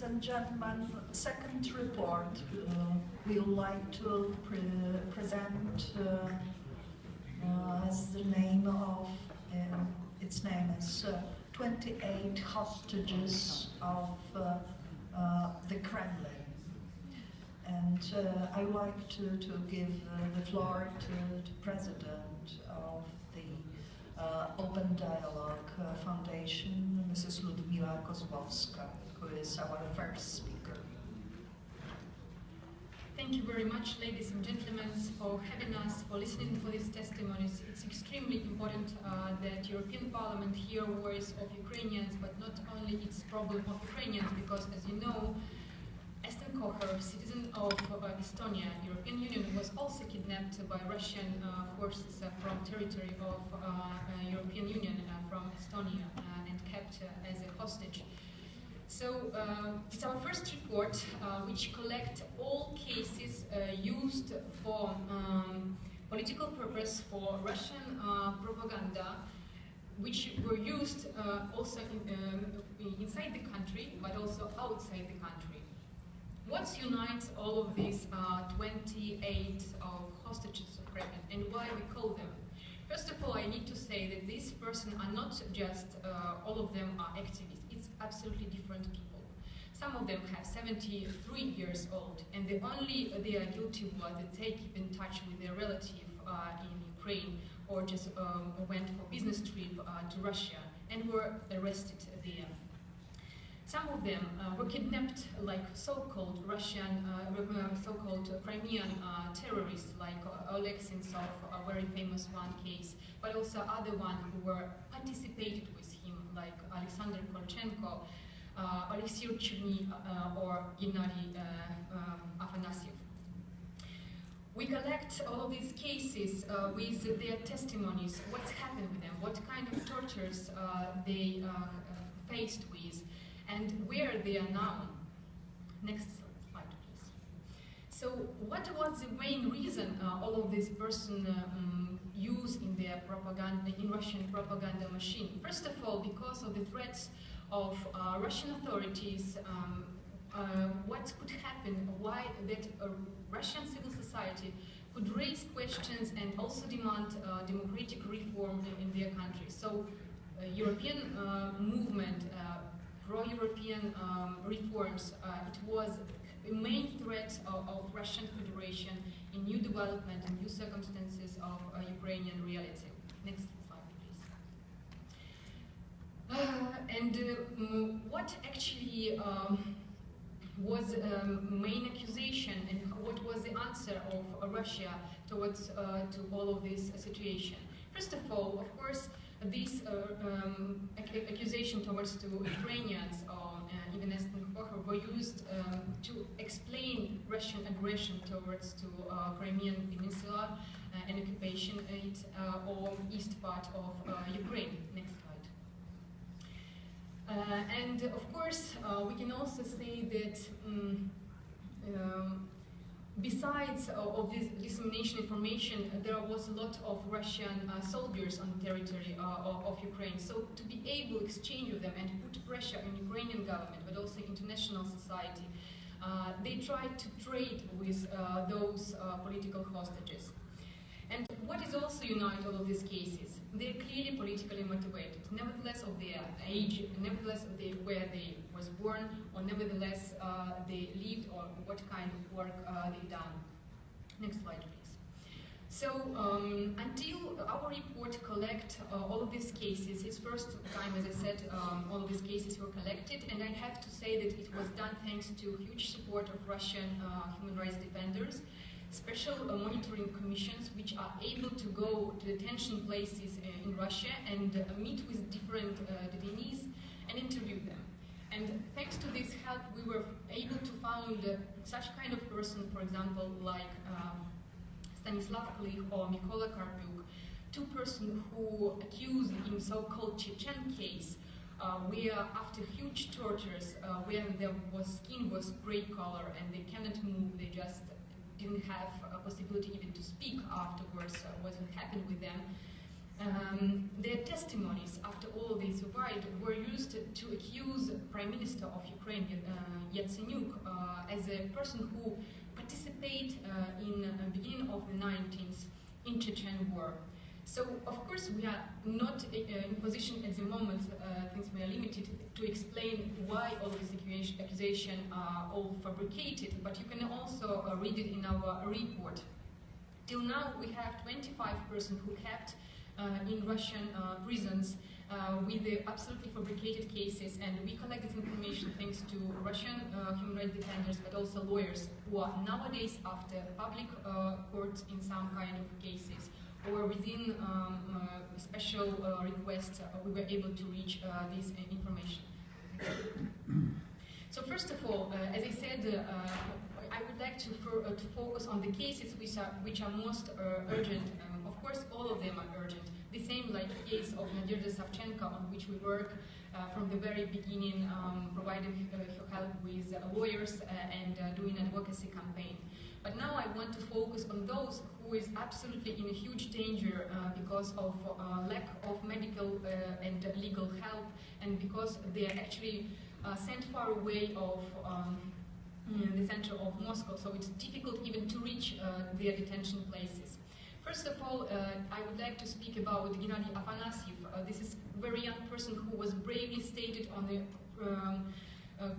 and gentlemen, second report we would like to present as the name of, its name is 28 Hostages of the Kremlin. And I would like to give the floor to the president of the Open Dialogue Foundation, Mrs. Ludmila Kozłowska, who is our first speaker. Thank you very much, ladies and gentlemen, for having us, for listening for these testimonies. It's extremely important that European Parliament hear voice of Ukrainians, but not only its problem of Ukrainians, because as you know, Esten Kocher, citizen of Estonia, European Union, was also kidnapped by Russian forces from territory of European Union from Estonia and kept as a hostage. So it's our first report which collects all cases used for political purpose for Russian propaganda, which were used also inside the country, but also outside the country. What unites all of these 28 hostages of Kremlin, and why we call them? First of all, I need to say that these persons are not just, all of them are activists. It's absolutely different people. Some of them have 73 years old, and they are guilty of that they keep in touch with their relative in Ukraine, or just went for business trip to Russia and were arrested there. Some of them were kidnapped like so-called Russian, so-called Crimean terrorists, like Oleg Sentsov, a very famous one case, but also other ones who were participated with him, like Alexander Kolchenko, Alexei Cherny, or Gennady Afanasyev. We collect all of these cases with their testimonies, what's happened with them, what kind of tortures they faced with, and where they are now. Next slide, please. So what was the main reason all of these persons use in their propaganda, in Russian propaganda machine? First of all, because of the threats of Russian authorities, what could happen, why that Russian civil society could raise questions and also demand democratic reform in their country. So European movement, pro-European reforms, it was a main threat of Russian Federation in new development and new circumstances of Ukrainian reality. Next slide, please. What actually was main accusation, and what was the answer of Russia towards to all of this situation? First of all, of course, this accusation towards to Ukrainians or even Esten Kocher were used to explain Russian aggression towards to Crimean Peninsula and occupation or east part of Ukraine. Next slide. And of course, we can also say that besides of this dissemination information, there was a lot of Russian soldiers on the territory of Ukraine. So to be able to exchange with them and put pressure on Ukrainian government, but also international society, they tried to trade with those political hostages. And what is also unite all of these cases? They're clearly politically motivated, nevertheless of their age, nevertheless of where they was born, or nevertheless they lived, or what kind of work they done. Next slide, please. So until our report collect all of these cases, it's first time, as I said, all of these cases were collected, and I have to say that it was done thanks to huge support of Russian human rights defenders, special monitoring commissions which are able to go to detention places in Russia and meet with different detainees and interview them. And thanks to this help, we were able to find such kind of person, for example, like Stanislav Klich or Mykola Karpiuk, two persons who accused in so-called Chechen case, where after huge tortures, where their skin was gray color and they cannot move, they just didn't have a possibility even to speak afterwards what had happened with them. Their testimonies after all this were used to accuse Prime Minister of Ukraine, Yatsenyuk, as a person who participated in the beginning of the 19th in Chechen war. So, of course, we are not in position at the moment, since we are limited, to explain why all these accusations are all fabricated, but you can also read it in our report. Till now, we have 25 persons who kept in Russian prisons with the absolutely fabricated cases, and we collected information thanks to Russian human rights defenders, but also lawyers who are nowadays after public courts in some kind of cases, or within special requests, we were able to reach this information. So first of all, as I said, I would like to focus on the cases which are most urgent. Of course, all of them are urgent. The same like the case of Nadezhda Savchenko, on which we work from the very beginning, providing her help with lawyers and doing an advocacy campaign. But now I want to focus on those who is absolutely in a huge danger because of lack of medical and legal help, and because they are actually sent far away of the center of Moscow, so it's difficult even to reach their detention places. First of all, I would like to speak about Gennady Afanasyev. This is a very young person who was bravely stated on the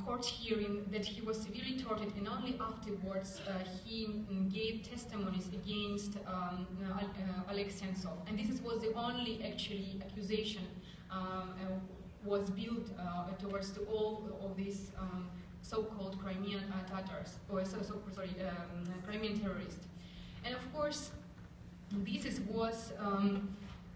court hearing that he was severely tortured, and only afterwards he gave testimonies against Oleg Sentsov. And this was the only actually accusation was built towards all of these so-called Crimean Tatars, or Crimean terrorists. And of course, this was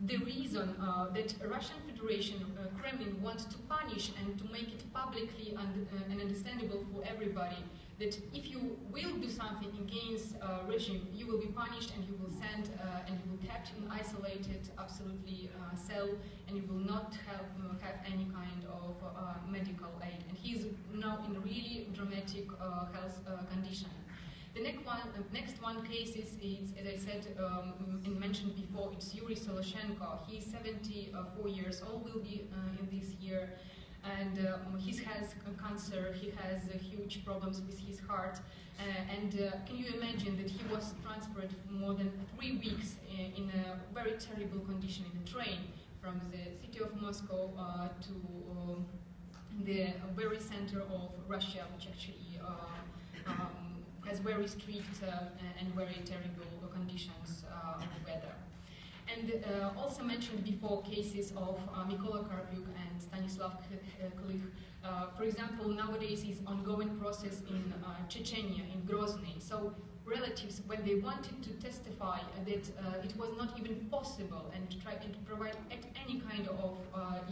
the reason that Russian Federation, Kremlin, wants to punish and to make it publicly and understandable for everybody, that if you will do something against regime, you will be punished, and you will send and you will kept in isolated, absolutely cell, and you will not have any kind of medical aid. And he's now in a really dramatic health condition. The next one case is, as I said and mentioned before, it's Yuri Soloshenko. He's 74 years old, will be in this year, and he has cancer, he has huge problems with his heart, and can you imagine that he was transferred for more than 3 weeks in a very terrible condition in a train from the city of Moscow to the very center of Russia, which actually has very strict and very terrible conditions of weather. And also mentioned before cases of Mykola Karpyuk and Stanislav Klich. For example, nowadays is ongoing process in Chechnya, in Grozny. So relatives, when they wanted to testify that it was not even possible, and to try and provide any kind of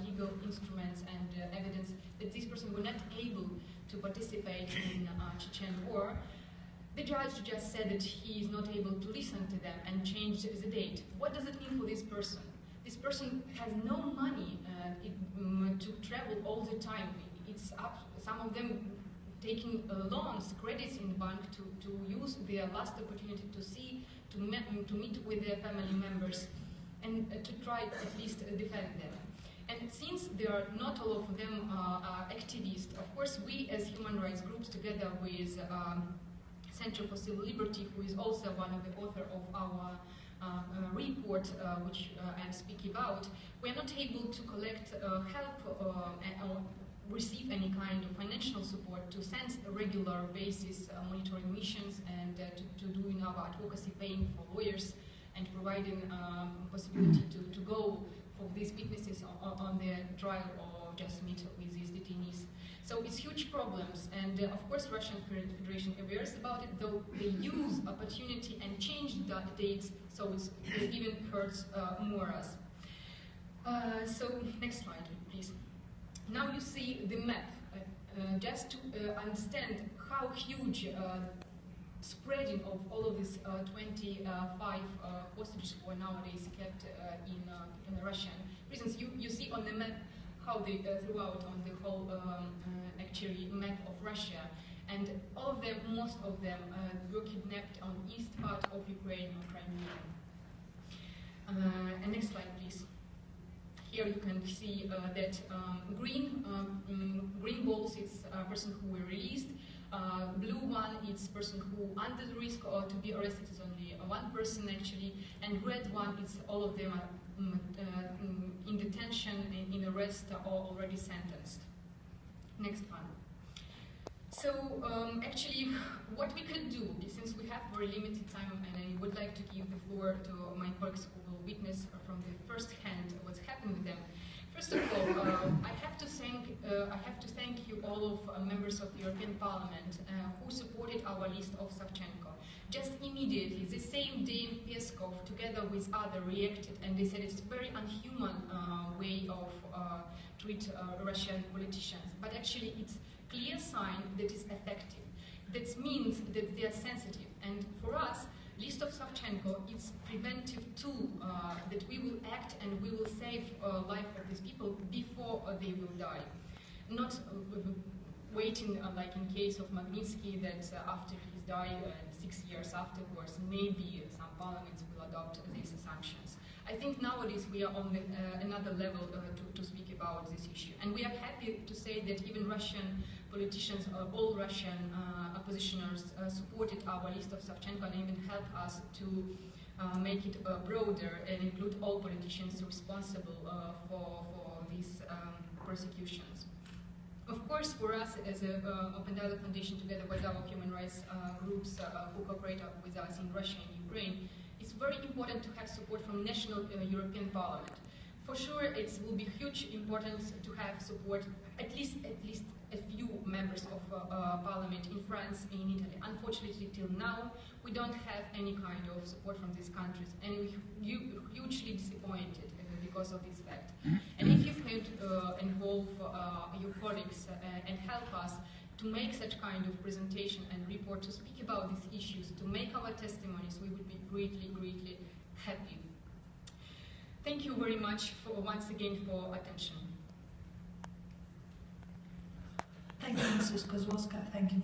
legal instruments and evidence that this person were not able to participate in Chechen war, the judge just said that he is not able to listen to them and changed the date. What does it mean for this person? This person has no money to travel all the time. It's up, some of them taking loans, credits in the bank to use their last opportunity to see, to meet with their family members, and to try at least defend them. And since they are not all of them are activists, of course we as human rights groups, together with Center for Civil Liberty, who is also one of the authors of our report, which I'm speaking about, we are not able to collect help or receive any kind of financial support to send a regular basis monitoring missions, and to doing our advocacy, paying for lawyers, and providing possibility to go for these witnesses on their trial, or just meet with these detainees. So it's huge problems, and of course Russian Federation awares about it, though they use opportunity and change the dates, so it even hurts more us. So next slide, please. Now you see the map, just to understand how huge spreading of all of these 25 hostages who are nowadays kept in Russian prisons. You see on the map how they throughout on the whole actually map of Russia, and all of them, most of them, were kidnapped on east part of Ukraine or Crimea. And next slide, please. Here you can see that green balls is a person who were released. Blue one is person who under the risk or to be arrested is only one person actually, and red one is all of them are in detention, in arrest, or already sentenced. Next one. So actually, what we can do, since we have very limited time, and I would like to give the floor to my colleagues who will witness from the first hand what's happened with them. First of all, I have to thank you all of members of the European Parliament who supported our list of Savchenko. Just immediately, the same day, Peskov, together with others, reacted, and they said it's a very unhuman way of treat Russian politicians. But actually, it's a clear sign that it's effective. That means that they are sensitive. And for us, list of Savchenko is preventive tool that we will act and we will save life of these people before they will die. Not waiting like in case of Magnitsky that after he's died and 6 years afterwards, maybe some parliaments will adopt these sanctions. I think nowadays we are on another level to speak about this issue. And we are happy to say that even Russian politicians, all Russian oppositioners supported our list of Savchenko and even helped us to make it broader and include all politicians responsible for these persecutions. Of course, for us as an Open Dialogue Foundation, together with our human rights groups who cooperate with us in Russia and Ukraine, it's very important to have support from national European Parliament. For sure, it will be huge importance to have support, at least a few members of Parliament in France and in Italy. Unfortunately, till now, we don't have any kind of support from these countries, and we're hugely disappointed because of this fact. And if you could involve your colleagues and help us to make such kind of presentation and report, to speak about these issues, to make our testimonies, we would be greatly, greatly happy. Thank you very much once again for attention. Thank you, Mrs. Kozłowska. Thank you.